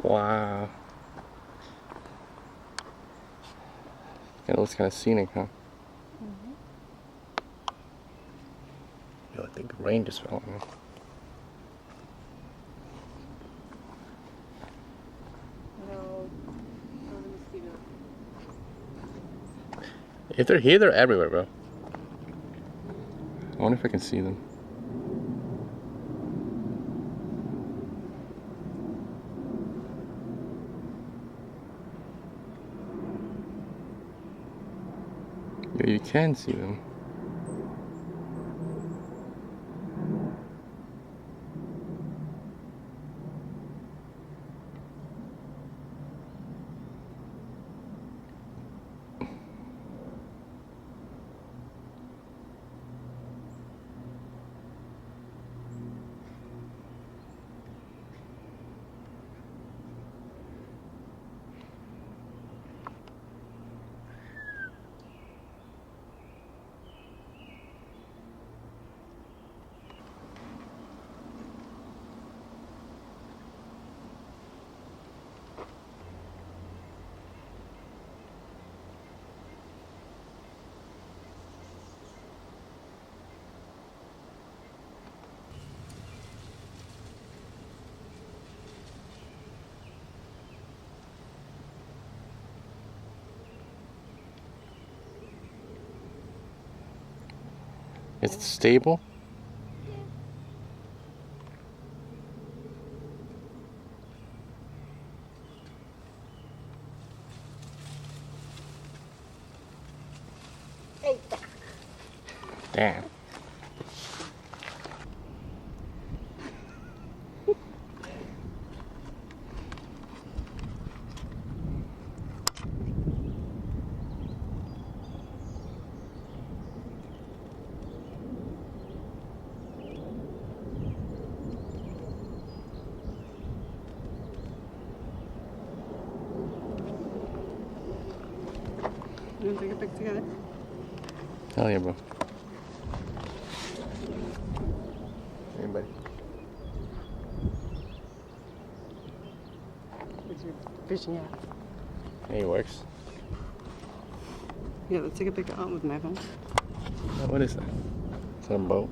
Wow. It looks kind of scenic, huh? Yo, I think rain just fell on me. No, those are mosquitoes. If they're here, they're everywhere, bro. I wonder if I can see them. Yo, you can see them. Is it stable? Damn. You want to take a pic together? Hell yeah, bro. Anybody? Where's your fishing at? Hey, it works. Yeah, let's take a picture out with my phone. Oh, what is that? Is that a boat?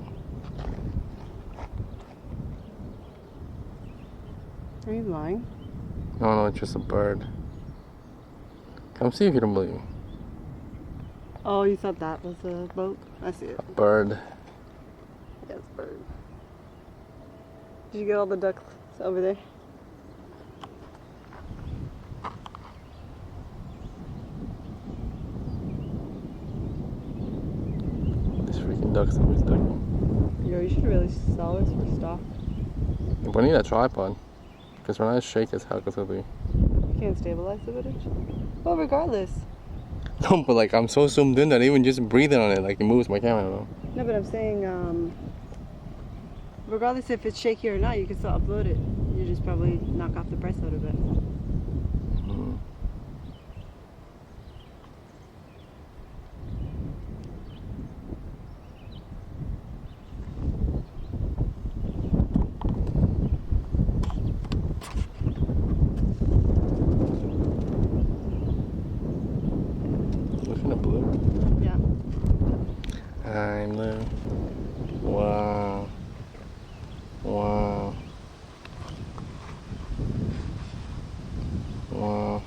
Are you lying? No, it's just a bird. Come see if you don't believe me. Oh, you thought that was a boat? I see it. A bird. Yeah, it's a bird. Did you get all the ducks over there? This freaking duck's always ducking. Yo, you should really sell this for stock. We need a tripod. Because when I shake as hell, it's gonna be. You can't stabilize the footage? Well, regardless. No, but like I'm so zoomed in that even just breathing on it, like it moves my camera, though. No, but I'm saying, regardless if it's shaky or not, you can still upload it. You just probably knock off the price a little bit. Mm. Looking at blue. Yeah. I'm blue. Wow. Wow. Wow.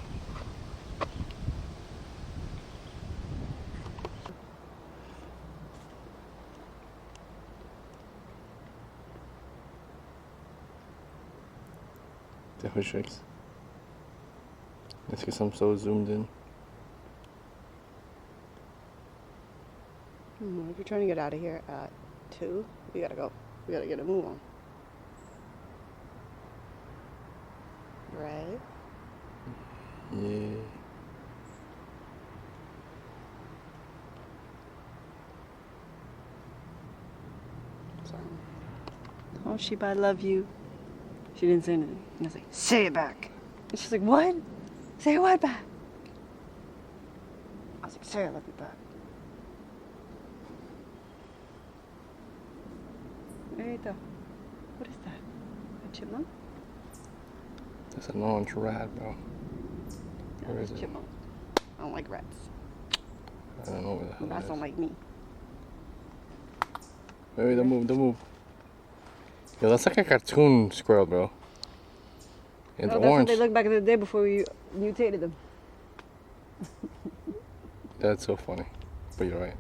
Definitely shakes. It's because I'm so zoomed in. If you're trying to get out of here at 2, we gotta go. We gotta get a move on. Right? Yeah. Sorry. Oh, Sheba, I love you. She didn't say anything. And I was like, say it back. And she's like, what? Say what back? I was like, say I love you back. There you go. What is that? A chipmunk? That's an orange rat, bro. Where is it? Chipmunk. I don't like rats. I don't know where the hell Rats it don't is. like me. Wait, don't move, don't move. Yo, that's like a cartoon squirrel, bro. It's That's orange. what they looked back in the day before we mutated them. That's so funny. But you're right.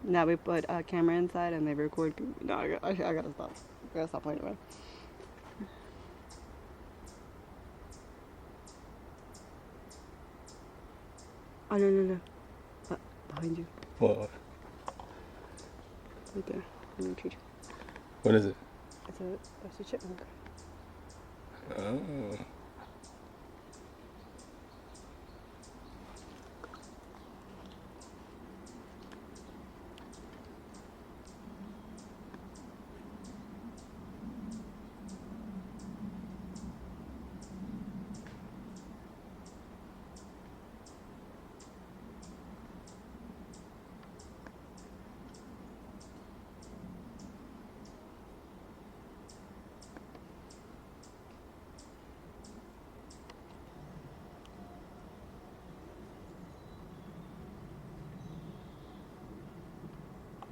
Now we put a camera inside and they record people. No, I gotta stop. I gotta stop playing around. Oh, no. Behind you. What? Right there. I'm gonna treat you. What is it? That's a chipmunk. Oh.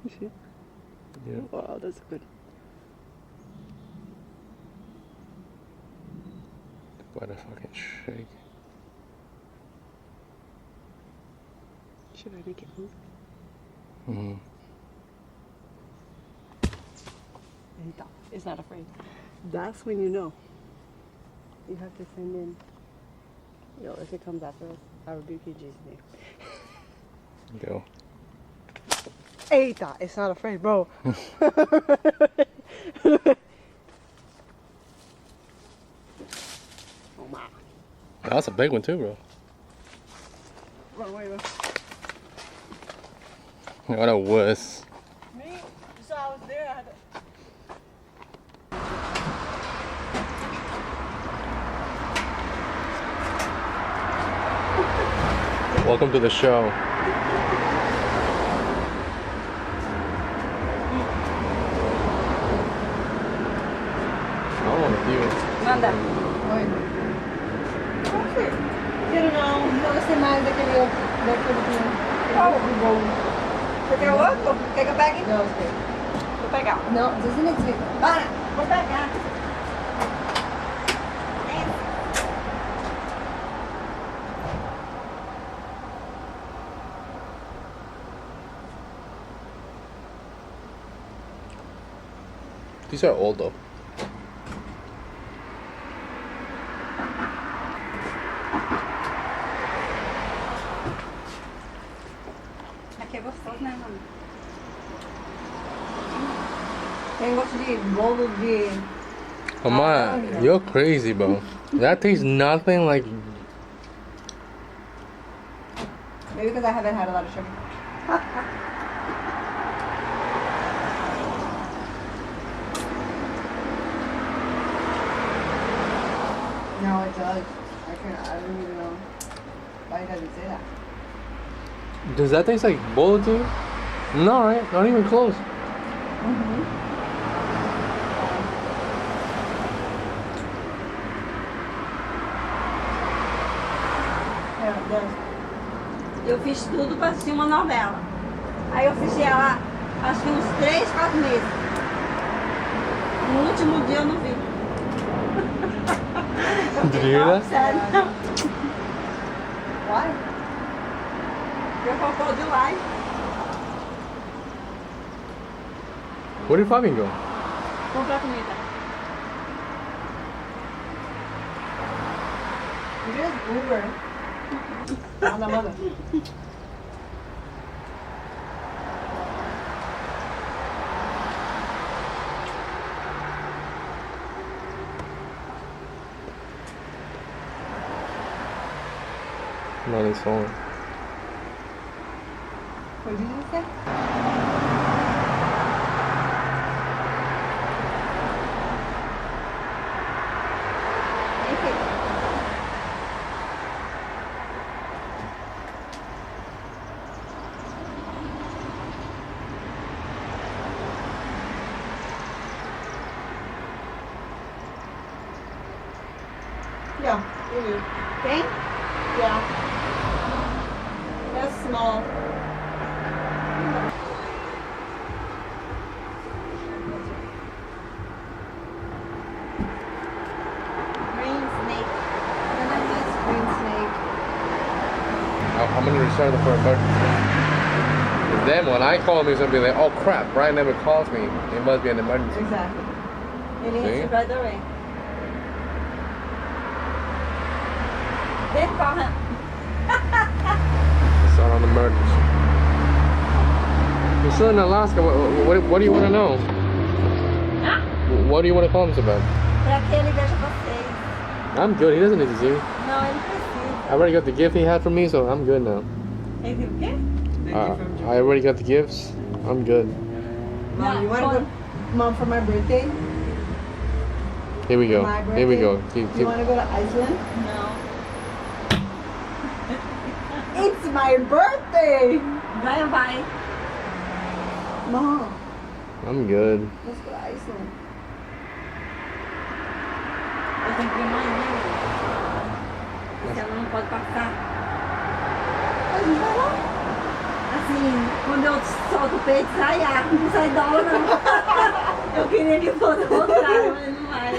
You see? Yeah. Wow, that's good. What a fucking shake. Should I make it move? Mm-hmm. It's not afraid. That's when you know. You have to send in. Yo, if it comes after us, I rebuke you in Jesus' name. Go. Eita, it's not afraid, bro. Oh my. That's a big one too, bro. Run away, bro. What a wuss. Me? You saw I was there. I had to... Welcome to the show. I want to do it. Manda. Oi. Quero não. Não gostei mais daquele bolo. Você quer outro? Quer que eu pegue? Não, gostei. Vou pegar. Não, desliga. Para, vou pegar. These are old though. Aqui é gostoso, né, mano? Tem gosto de bolo de... Mama, you're crazy, bro. That tastes nothing like. Maybe because I haven't had a lot of sugar. No, it does. I don't even know why does it say that. Does that taste like bowl to you? No, right? Not even close. Eu fiz tudo para ser uma novela. Aí eu fiz ela acho que uns 3, 4 meses. No último dia eu não vi. Did you hear that? Sério. Why? Eu faltou de lá. Where did Fabian go? Comprar comida. Just Uber. Anda, manda. Not in song. What did you say? Yeah, you do. Tem? Yeah. That's small. Green snake. Green snake. I'm gonna restart it for emergency. Then when I call him, he's gonna be like, "Oh crap! Brian never calls me. It must be an emergency." Exactly. Ele Sim. answered right away. Then call him. It's not an emergency. You're still in Alaska. What do you want to know? Ah, What do you want to call him about? pra que ele veja vocês? I'm good. He doesn't need to see me. Não, ele precisa. I already got the gift he had for me, so I'm good now. Ele viu o quê? I already got the gifts. I'm good. Mom, you want to go? Mom, for my birthday, Here we go. My Here we birthday? go. Keep. you want to go to Iceland? Não. It's my birthday! Brian vai. Mom, I'm good. let's go to Iceland. Eu tenho que ver amanhã. Esse ano não pode passar. A gente vai lá. Assim, quando eu solto o peito, sai ar, não sai dólar não. Eu queria que fosse o contrário, mas não vai.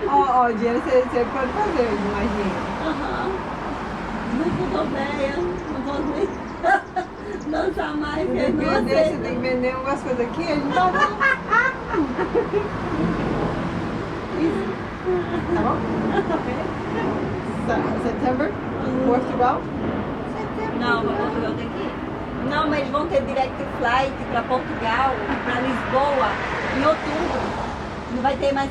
Ó, dinheiro você pode fazer, mais dinheiro. Aham. Não tô velha, não posso nem dançar mais, porque Você eu não tem aceito. que vender umas coisas aqui, a gente tá bom. Tá bom? Setembro? Portugal? Não, pra Portugal tem que ir. Não, mas vão ter direct flight pra Portugal, pra Lisboa, em outubro. Não vai ter mais